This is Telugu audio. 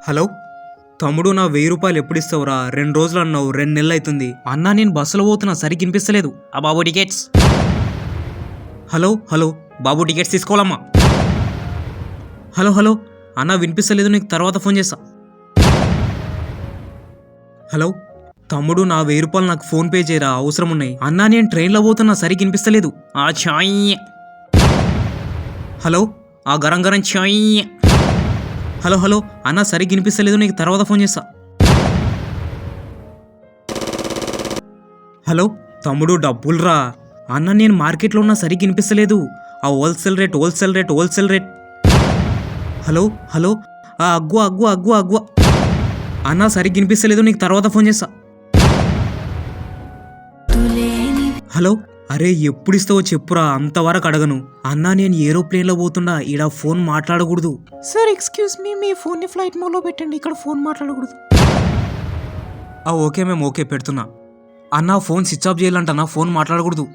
హలో తమ్ముడు, నా 1000 రూపాయలు ఎప్పుడు ఇస్తావురా? 2 రోజులు అన్నావు, 2 నెలలు అవుతుంది. అన్నా నేను బస్సులో పోతున్నా, సరిగ్గా వినిపిస్తలేదు. ఆ బాబు టికెట్స్. హలో హలో బాబు టికెట్స్ తీసుకోవాలమ్మా. హలో హలో అన్న వినిపిస్తలేదు, నీకు తర్వాత ఫోన్ చేస్తా. హలో తమ్ముడు, నా 1000 రూపాయలు నాకు ఫోన్ పే చేయరా, అవసరం ఉన్నాయి. అన్నా నేను ట్రైన్లో పోతున్నా, సరిగ్గా వినిపిస్తలేదు. ఆ ఛాయ్. హలో ఆ గరం గరం ఛాయ్. హలో హలో అన్న సరిగ్గా వినిపిస్తలేదు, నీకు తర్వాత ఫోన్ చేస్తా. హలో తమ్ముడు, డబ్బులు రా. అన్న నేను మార్కెట్లో ఉన్నా, సరిగ్గా వినిపిస్తలేదు. ఆ హోల్సేల్ రేట్. హలో హలో ఆ అగ్గు. అన్న సరిగ్గా వినిపిస్తలేదు, నీకు తర్వాత ఫోన్ చేస్తా. హలో అరే ఎప్పుడు ఇస్తావో చెప్పురా, అంతవరకు అడగను. అన్నా నేను ఏరోప్లేన్లో పోతుండా, ఈడ ఫోన్ మాట్లాడకూడదు. సార్ ఎక్స్క్యూజ్ మీ, మీ ఫోన్ని ఫ్లైట్ మోడ్లో పెట్టండి, ఇక్కడ ఫోన్ మాట్లాడకూడదు. ఓకే మేము ఓకే పెడుతున్నా. అన్నా ఫోన్ స్విచ్ ఆఫ్ చేయాలంట, నా ఫోన్ మాట్లాడకూడదు.